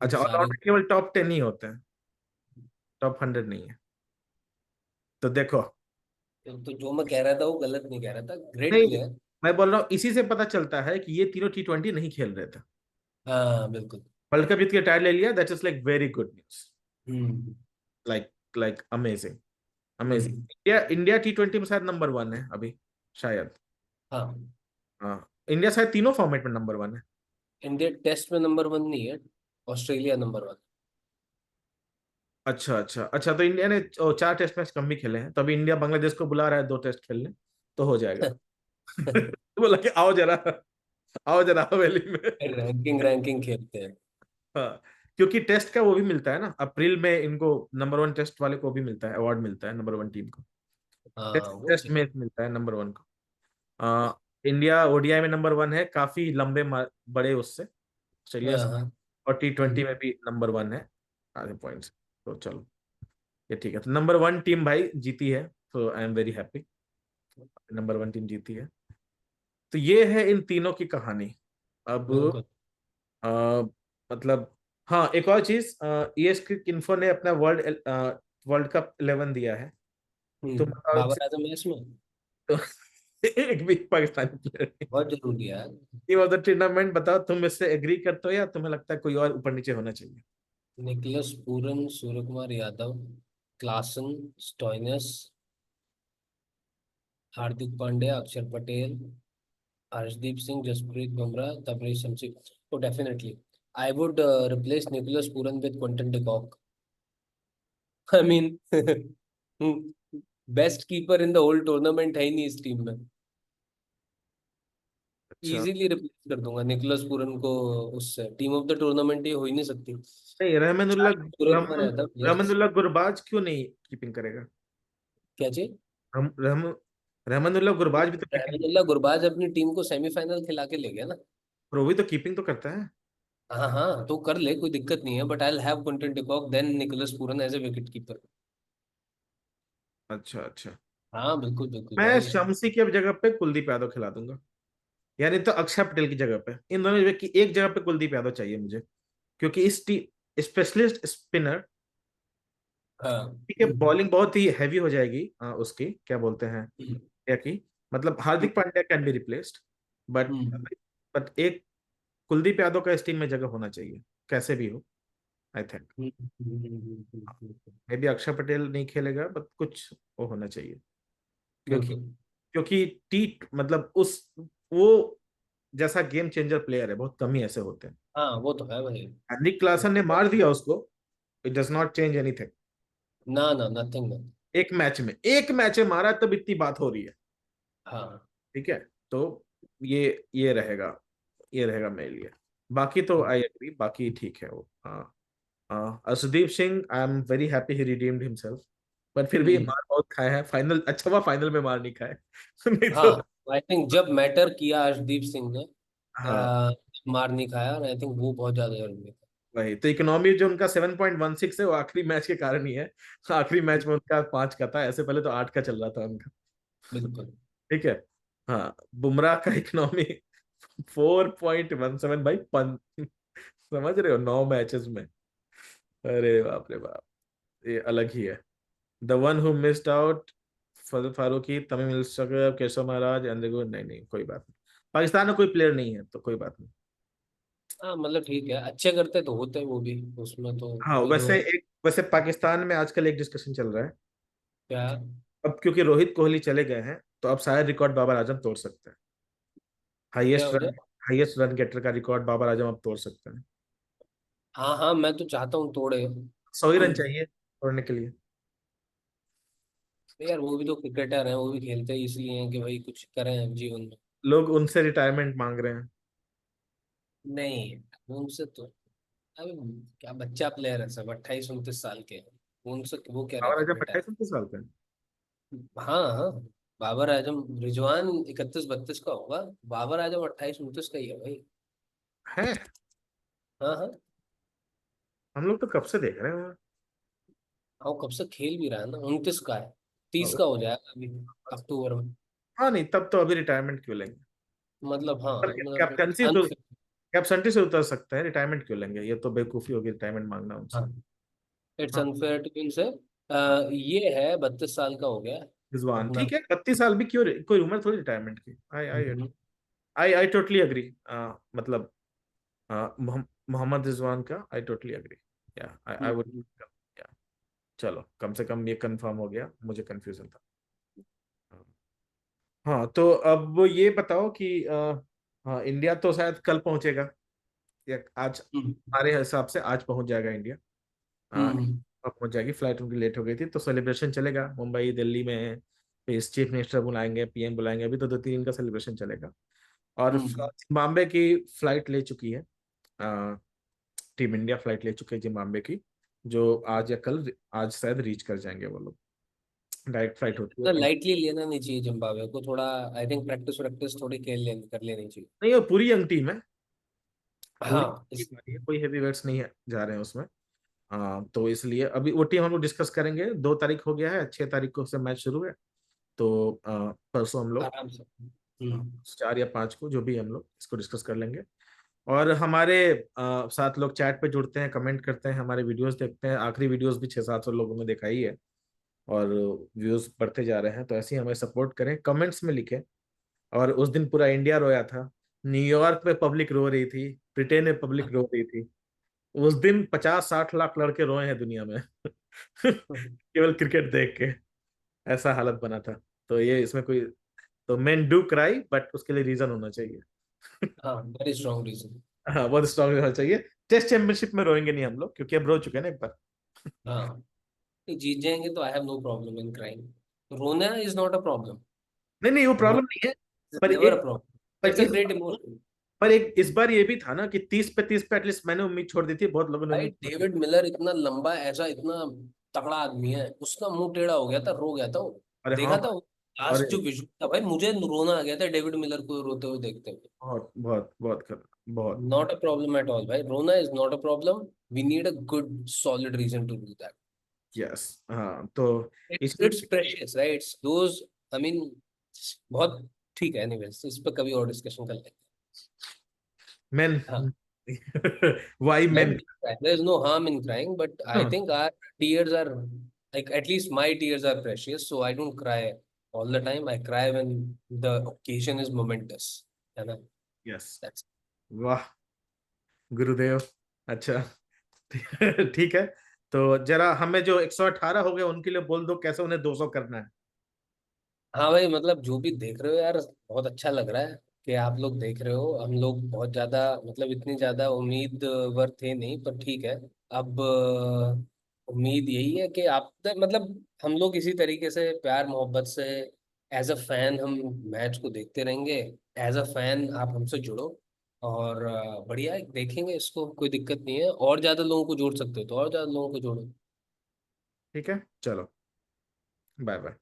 अच्छा, सारे। ऑलराउंडर केवल टॉप 10 ही होते हैं, टॉप 100 नहीं है। तो देखो। तो जो मैं कह रहा था वो गलत नहीं कह रहा था, ग्रेट नहीं, प्लेयर। मैं बोल रहा हूँ इसी से पता चलता है कि ये तीनों T20 नहीं खेल रहे थे। हाँ बिल्कुल। वर्ल्ड कप जीत के टायर ले लिया, that is like very good news. Hmm. Like like amazing, amazing. Hmm. India India T20 में शायद नंबर 1 है अभी, शायद। हाँ। हाँ, इंडिया शायद तीनों फॉर्मेट में नंबर 1 है। इंडिया टेस्ट में नंबर 1 नहीं है। Australia number 1। अच्छा अच्छा अच्छा, तो इंडिया ने 4 टेस्ट मैच कम भी खेले हैं, तो अभी इंडिया बांग्लादेश को बुला रहा है 2 टेस्ट खेलने, तो हो जाएगा। तो बोला कि आओ जरा, आओ जरा हवेली में। रैंकिंग रैंकिंग खेलते हैं। हाँ, क्योंकि टेस्ट का वो भी मिलता है ना अप्रैल में इनको, नंबर 1 टेस्ट वाले को भी मिलता है, अवार्ड मिलता है नंबर 1 टीम को। हाँ टेस्ट वो टेस्ट सही। में मिलता है नंबर 1 को। इंडिया ओडीआई में नंबर 1 है, काफी लंबे बड़े उससे, ऑस्ट्रेलिया हाँ से। हाँ। और T20 हम्म, में भी नंबर 1 है, आधे पॉइंट्स। तो चलो, ये ठीक है, तो नंबर 1 टीम भाई जीती है, तो I am very happy. Number 1 team जीती है। तो ये है इन तीनों की कहानी। अब बिल्कुल। अ, मतलब, हाँ, एक और चीज, ES क्रिक इन्फो ने अपना वर्ल्ड कप 11 दिया है। तुम बताओ इनसे। बाबर आजम है इसमें। तो एक भी पाकिस्तानी प्लेयर नहीं। बहुत जरूरी है यार। टीम ऑफ द टूर्नामेंट बताओ, तुम इससे एग्री करते हो या तुम्हें लगता है कोई और ऊपर नीचे होना चाहिए? Nicholas Pooran, Surya Kumar Yadav, Klaasen, Stoinis, Hardik Pandya, Axar Patel, Harshdeep Singh, Jasprit Bumrah, Tabraiz Shamsi. तो definitely I would replace Nicholas Pooran with Quinton de Kock. I mean best keeper in the whole tournament है ही नहीं इस टीम में। अच्छा, इजीली रिप्लेस कर दूंगा निकोलस पूरन को। उससे टीम ऑफ द टूर्नामेंट ये हो ही नहीं सकती। नहीं, रहमतुल्लाह, सूर्य कुमार यादव, यस। रहमतुल्लाह गुरबाज क्यों नहीं कीपिंग करेगा? क्या चाहिए? हम रहमतुल्लाह गुरबाज भी तो कीपिंग, रहमानुल्लाह गुरबाज अपनी टीम को सेमीफाइनल खिला के ले गया ना। वो भी तो कीपिंग तो करता है। हाँ हाँ, तो कर ले, कोई दिक्कत नहीं है, but I have Quinton de Kock then Nicholas Pooran as a wicket keeper. अच्छा अच्छा, हाँ बिल्कुल बिल्कुल मैं भाई। शमसी की अब जगह पे कुलदीप यादव खिला दूंगा, यानी तो अक्षय पटेल की जगह पे, इन दोनों की एक जगह पे कुलदीप यादव चाहिए मुझे। क्योंकि इस टी स्पेशलिस्ट स्पिनर, हाँ। ठीक है, बॉलिंग बहुत ही हैवी हो जाएगी, उसकी क्या बोलते हैं, हम्म। क्या की, मतलब Hardik Pandya can be replaced, but hmm. But एक कुलदीप यादव का इस टीम में जगह होना चाहिए, कैसे भी हो, आई थिंक। मे बी अक्षर पटेल नहीं खेलेगा, बट कुछ वो होना चाहिए। क्योंकि बिल्कुल। क्योंकि मतलब उस, वो जैसा गेम चेंजर प्लेयर है, बहुत कम ही ऐसे होते हैं। हाँ वो तो है भाई। निक क्लासन ने मार दिया उसको, it does not change anything. ना ना, नथिंग। एक मैच में मारा, तब इतनी बात हो रही है। हाँ। ठीक है, तो ये रहेगा, ये रहेगा मेरे लिए। बाकी तो आई एग्री, बाकी ठीक है वो, हाँ। Arshdeep Singh, I am very happy he redeemed himself. But फिर भी हम्म। मार बहुत खाए हैं, फाइनल अच्छा हुआ फाइनल में मार नहीं खाए। नहीं हाँ, तो। आई थिंक जब मैटर किया अर्शदीप सिंह ने हाँ, मार नहीं खाया, और आई थिंक वो बहुत ज्यादा जरूरी था। वही तो इकोनॉमी जो उनका 7.16 है वो आखिरी मैच के कारण ही है। आखिरी मैच में उनका 5 का था, ऐसे पहले तो 8 का चल रहा था उनका। बिल्कुल। ठीक है। हाँ, बुमराह का इकोनॉमी 4.17 भाई, समझ रहे हो, 9 मैचेस में। अरे बाप रे बाप, ये अलग ही है। The one who missed out, Fazal Farooqi, Tamim इल्शगर, केशव महाराज, अंद्रगुन, नहीं नहीं कोई बात नहीं। पाकिस्तान में कोई प्लेयर नहीं है तो कोई बात नहीं। हाँ मतलब ठीक है, अच्छे करते तो होते वो भी, उसमें तो हाँ कोई दो। वैसे पाकिस्तान में आजकल एक डिस्कशन चल रहा है। क्या? अब क्योंकि रोहित कोहली चले गए हैं तो अब शायद रिकॉर्ड बाबर आजम तोड़ सकते हैं। क्या हाईएस्ट हो जाए? रन हाईएस्ट रन गेटर का रिकॉर्ड बाबर आजम अब तोड़ सकते हैं। हाँ हाँ, मैं तो चाहता हूँ तोड़े। 100 ही रन चाहिए तोड़ने के लिए। यार वो भी तो क्रिकेटर हैं, वो भी खेलते ही इसलिए हैं कि भाई कुछ करें जीवन में। लोग उनसे रिटायरमेंट मांग रहे हैं। नहीं, उनसे तो, अभी क्या बच्चा प्लेयर है, सब 28-29 साल के हैं। उनसे वो क्या बाबर आजम रिटायरमेंट है? 28-29 साल का हाँ हाँ। बाबर आजम, रिजवान 31-32 का होगा। बाबर आजम 28-29 का ही है भाई। है। हाँ हाँ। हम लोग तो कब से देख रहे हैं। हाँ, वो कब से खेल भी रहा है ना, 29 का है। 30 हाँ का हो जाएगा अभी अक्टूबर में। हाँ, नहीं तब तो अभी रिटायरमेंट क्यों लेंगे। मतलब हाँ, पर मतलब कैप्टनसी तो अनफिट। कैप्टनसी से उतर सकते हैं, रिटायरमेंट क्यों लेंगे, ये तो बेवकूफी होगी रिटायरमेंट मांगना उनसे। हाँ, इट्स हाँ अनफेयर टू इनसे। हाँ। ये है 32 साल का हो गया रिजवान अपना। ठीक है, 32 साल भी क्यों, कोई उम्र थोड़ी रिटायरमेंट की। आई आई हम्म, आई आई टोटली अग्री। मतलब मोहम्मद रिजवान का आई टोटली अग्री। या आई वुड। हम्म, चलो कम से कम ये कंफर्म हो गया, मुझे कंफ्यूजन था। हाँ तो अब ये बताओ कि हाँ इंडिया तो शायद कल पहुंचेगा या आज, हम्म, हमारे हिसाब से आज पहुंच जाएगा इंडिया। हाँ, हम्म, अब पहुंच जाएगी, फ्लाइट उनकी लेट हो गई थी तो सेलिब्रेशन चलेगा मुंबई दिल्ली में। फिर चीफ मिनिस्टर बुलाएंगे, पीएम बुलाएंगे, अभी तो 2-3 दिन का सेलिब्रेशन चलेगा। और हम्म। जिम्बाब्वे की फ्लाइट ले चुकी है। टीम इंडिया फ्लाइट ले चुकी है जिम्बाब्वे की, जो आज या कल, आज शायद रीच कर जाएंगे वो लोग। डायरेक्ट फ्लाइट होती तो है। लाइटली लेना नहीं चाहिए जिम्बाब्वे को, थोड़ा आई थिंक प्रैक्टिस प्रैक्टिस थोड़ी खेल लेनी कर लेनी चाहिए। नहीं वो पूरी यंग टीम है, पूरी हाँ टीम इस। आ रही है, कोई हैवी वेट्स नहीं है, जा रहे हैं उसमें। हाँ तो इसलिए अभी वो टीम हम लोग डिस्कस करेंगे, 2 तारीख हो गया है, 6 तारीख को से मैच शुरू है। तो परसों हम लोग आराम से। 4 या 5 को जो भी हम लोग इसको डिस्कस कर लेंगे। और हमारे साथ लोग चैट पे जुड़ते हैं, कमेंट करते हैं, हमारे वीडियोस देखते हैं, आखिरी वीडियोस भी 600-700 लोगों ने देखा ही है। और व्यूज बढ़ते जा रहे हैं, तो ऐसे ही हमें सपोर्ट करें, कमेंट्स में लिखें। और उस दिन पूरा इंडिया रोया था, न्यूयॉर्क में पब्लिक रो रही थी, ब्रिटेन में पब्लिक रो रही थी। उस दिन 50-60 लाख लड़के रोए हैं दुनिया में केवल क्रिकेट देख के, ऐसा हालत बना था। तो ये इसमें कोई, तो मेन डू क्राई बट उसके लिए रीजन होना चाहिए। हाँ, वेरी स्ट्रॉन्ग रीजन। हाँ बहुत स्ट्रांग होना चाहिए। टेस्ट चैंपियनशिप में रोएंगे नहीं हम लोग, क्योंकि अब रो चुके हैं ना एक बार। हाँ, ये जीत जाएंगे तो I have no problem in crime. रोना इज नॉट अ प्रॉब्लम। नहीं नहीं वो प्रॉब्लम रोना नहीं है। इज पर नेवर अ एक प्रॉब्लम, पर इट्स अ इस ग्रेट इमोशन। पर एक इस बार ये भी था ना कि 30 पे 30 पे एटलीस्ट मैंने उम्मीद छोड़ दी थी, बहुत लोगों ने भाई उम्मीद छोड़ दी। डेविड मिलर इतना लंबा, ऐसा इतना तगड़ा आदमी है, उसका मुंह टेढ़ा हो गया था, रो गया था वो। अरे हाँ देखा था भाई। वो लास्ट अरे जो विजुअल था, भाई मुझे रोना आ गया था डेविड मिलर को रोते हुए देखते हुए। बहुत बहुत बहुत बहुत। Not a problem at all भाई, रोना is not a problem. We need a good solid reason to do that. Yes. हाँ तो इट्स इसलिए precious right, it's those, I mean, बहुत ठीक है। एनीवेज, इस पर कभी और डिस्कशन कर लेंगे। मेन हाँ, why men men. cry. There is no harm in crying, but I think our tears are, like, at least my tears are precious, so I don't cry all the time. I cry when the occasion is momentous. है ना? यस। That's वाह गुरुदेव। अच्छा ठीक है। तो जरा हमें जो 118 हो गए उनके लिए बोल दो कैसे उन्हें 200 करना है। हाँ भाई, मतलब जो भी देख रहे हो यार, बहुत अच्छा लग रहा है कि आप लोग देख रहे हो। हम लोग बहुत ज्यादा, मतलब इतनी ज्यादा उम्मीदवर थे नहीं, पर ठीक है। अब उम्मीद यही है कि आप, मतलब हम लोग इसी तरीके से प्यार मोहब्बत से एज अ फैन हम मैच को देखते रहेंगे। एज अ फैन आप हमसे जुड़ो, और बढ़िया है, देखेंगे इसको, कोई दिक्कत नहीं है। और ज्यादा लोगों को जोड़ सकते हो तो और ज्यादा लोगों को जोड़ो। ठीक है चलो, बाय बाय। Bye.